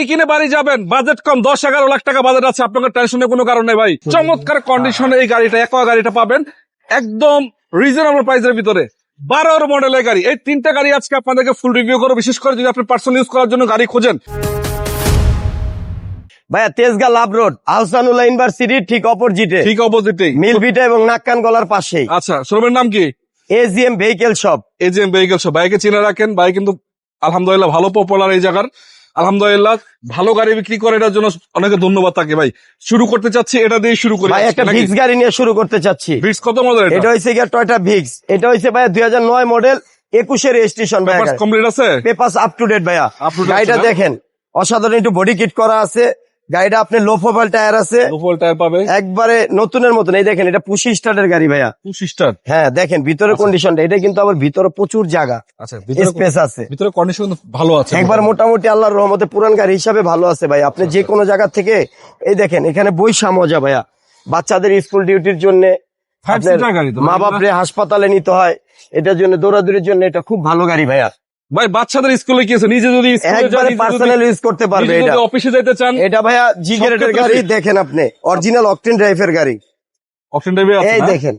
কিনে বাড়ি যাবেন, বাজেট কম, 10-11 লাখ টাকা বাজেট আছে, আপনাকে টেনশনের কোনো কারণ নেই ভাই। চমৎকার কন্ডিশনে এই গাড়িটা, একোয়া গাড়িটা পাবেন একদম রিজনেবল প্রাইসের ভিতরে। 12 মডেলের গাড়ি, এই 3টা গাড়ি আজকে আপনাদেরকে ফুল রিভিউ করবো, বিশেষ করে যদি আপনি পার্সোনাল ইউজ করার জন্য গাড়ি খোঁজেন। ভাইয়া Tejgaon love road Ahsanullah university ঠিক অপোজিটে, ঠিক অপোজিটেই মিলভিটা এবং নাক্কান গলার পাশেই। আচ্ছা, শোরুমের নাম কি? AGM vehicle shop. AGM vehicle shop. বাইকে চিনে রাখেন, ভাই কিন্তু আলহামদুলিল্লাহ ভালো পপুলার এই জায়গার, আলহামদুলিল্লাহ ভালো গাড়ি বিক্রি করে, এটার জন্য অনেকে ধন্যবাদ তাকে। ভাই শুরু করতে চাচ্ছি, এটা দিয়ে শুরু করি। ভাই একটা ভিক্স গাড়ি নিয়ে শুরু করতে চাচ্ছি। ভিক্স কত মডেল? এটা হচ্ছে গিয়ে টয়োটা ভিক্স। এটা হচ্ছে ভাইয়া 2009 মডেল, 21 রেজিস্ট্রেশন। ভাইয়া কমপ্লিট আছে, পেপারস আপ টু ডেট। ভাইয়া গাড়িটা দেখেন অসাধারণ, একটু বডি কিট করা আছে। গাড়িটা আপনি লো প্রোফাইল টায়ার আছে, ফুল টায়ার পাবে একবারে নতুনের মতন। এই দেখেন, এটা পুশি স্টার্টের গাড়ি ভাইয়া। Push start? হ্যাঁ দেখেন ভিতরে কন্ডিশনটা, এটা কিন্তু আবার ভিতরে প্রচুর জায়গা, আচ্ছা, ভিতরে স্পেস আছে, ভিতরে কন্ডিশন ভালো আছে একবার মোটামুটি আল্লাহর রহমতে পুরান গাড়ি হিসাবে ভালো আছে ভাই। আপনি যে কোনো জায়গা থেকে এই দেখেন, এখানে বৈশা মজা ভাইয়া। বাচ্চাদের স্কুল ডিউটির জন্য, মা বাপরে হাসপাতালে নিতে হয়, এটার জন্য দৌড়াদৌড়ির জন্য এটা খুব ভালো গাড়ি ভাইয়া। ভাই বাচ্চাদের স্কুলে কি আছে, নিজে যদি একবারে পার্সোনাল ইউজ করতে পারবে। এটা অফিসে যেতে চান, এটা ভাইয়া জি গ্রেডের গাড়ি। দেখেন আপনি অরিজিনাল অকটেন ড্রাইভের গাড়ি। অপশন টাইপে আছে, এই দেখেন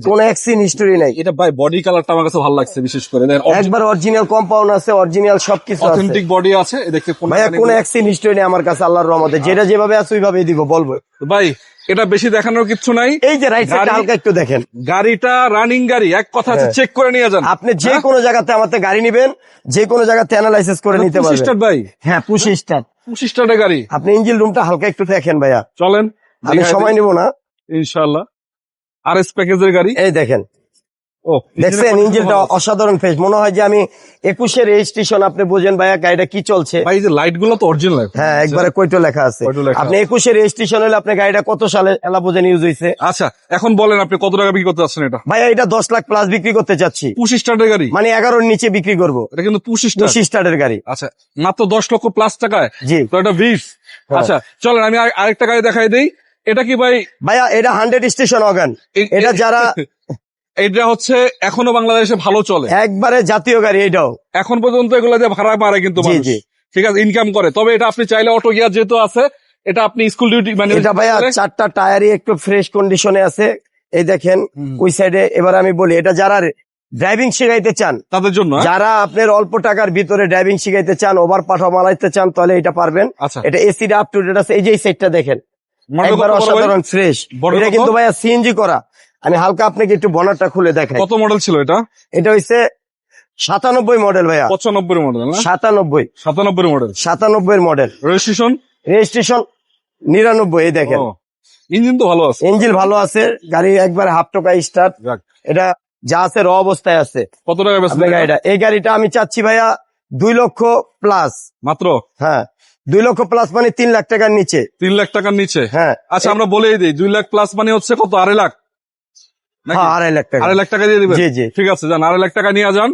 কোনো অ্যাক্সিডেন্ট হিস্টরি নাই। এটা ভাই বডি কালারটা আমার কাছে ভালো লাগছে, বিশেষ করে একবার অরিজিনাল কম্পাউন্ড আছে, অরিজিনাল সবকিছু আছে, অথেন্টিক বডি আছে। দেখতে ভাইয়া কোনো অ্যাক্সিডেন্ট হিস্টরি নেই আমার কাছে আল্লাহর রহমতে। যেটা যেভাবে আছে ওইভাবেই দিব বলবো ভাই। এটা বেশি দেখানোর কিছু নাই। এই যে রাইট সাইডটা হালকা একটু দেখেন, গাড়িটা রানিং গাড়ি, এক কথা আছে চেক করে নিয়ে যান। আপনি যে কোনো জায়গাতে আমাদের গাড়ি নিবেন, যে কোনো জায়গাতে অ্যানালাইসিস করে নিতে পারবেন ভাই। হ্যাঁ পুশ স্টার্ট, পুশ স্টার্টের গাড়ি। আপনি ইঞ্জিন রুমটা হালকা একটু দেখেন ভাইয়া, চলেন আমি সময় নিব না ইনশাআল্লাহ। আরএস প্যাকেজের গাড়ি, এই দেখেন। ও দেখছেন ইঞ্জিনটা অসাধারণ ফ্রেশ, মনে হয় যে আমি 21 রেজিস্ট্রেশন। আপনি বোঝেন ভাইয়া গাড়িটা কি চলছে। ভাই যে লাইট গুলো তো অরিজিনাল। হ্যাঁ একবারে কয়টো লেখা আছে। আপনি 21 রেজিস্ট্রেশন হলে আপনি গাড়িটা কত সালে এলা বোঝেন ইউজ হয়েছে। আচ্ছা এখন বলেন আপনি কত টাকা বিক্রি করতে চাচ্ছেন এটা? ভাইয়া এটা 10 লাখ প্লাস বিক্রি করতে চাচ্ছি। পুশ স্টার্টের গাড়ি মানে 11-র নিচে বিক্রি করবো। এটা কিন্তু পুশ স্টার্টের গাড়ি। আচ্ছা মাত্র 10 লক্ষ প্লাস টাকায়। জি তো এটা ভিক্স। আচ্ছা চলেন আমি আরেকটা গাড়ি দেখাই দেই। এটা কি ভাই? ভাইয়া এটা 100 স্টেশন অগান। এটা যারা এটা হচ্ছে এখনো বাংলাদেশে ভালো চলে, একবারে জাতীয় গাড়ি। এটাও এখন পর্যন্ত এগুলো দিয়ে ভাড়া মারে কিন্তু মানুষ, ঠিক আছে, ইনকাম করে। তবে এটা আপনি চাইলে অটো গিয়ার যেহেতু আছে, এটা আপনি স্কুল ডিউটি মানে এটা ভাইয়া 4টা টায়ারই একটু ফ্রেশ কন্ডিশনে আছে। এই দেখেন ওই সাইডে। এবার আমি বলি, এটা যারা ড্রাইভিং শিখাইতে চান তাদের জন্য, যারা আপনার অল্প টাকার ভিতরে ড্রাইভিং শিখাইতে চান, ওভার পাঠা মালাইতে চান, তাহলে এটা পারবেন। এটা এসিটা আপ টু ডেট আছে। এই যে সাইডটা দেখেন একবার অসাধারণ ফ্রেশ। এটা কিন্তু ভাইয়া সিএনজি করা। আমি হালকা আপনাকে একটু বনারটা খুলে দেখাই। কত মডেল ছিল এটা? এটা হচ্ছে 97 মডেল ভাইয়া। 95 মডেল না? 97 মডেল। 97 মডেল। রেজিস্ট্রেশন 99। এই দেখেন ইঞ্জিন তো ভালো আছে, ইঞ্জিন ভালো আছে, গাড়ি একবার হাফ টোকা স্টার্ট। এটা যা আছে র অবস্থায় আছে। কত টাকা বেচবেন গাড়িটা? এই গাড়িটা আমি চাচ্ছি ভাইয়া 2 লক্ষ প্লাস মাত্র। হ্যাঁ 2 লক্ষ প্লাস মানে 3 লাখ টাকার নিচে। 3 লাখ টাকার নিচে? হ্যাঁ। আচ্ছা আমরা বলেই দিই 2 লাখ প্লাস মানে হচ্ছে কত? 2.5 লাখ। 2.5 লাখ টাকা। 2.5 লাখ টাকা দিয়ে দিবেন? জি জি ঠিক আছে, যান 2.5 লাখ টাকা নিয়ে যান।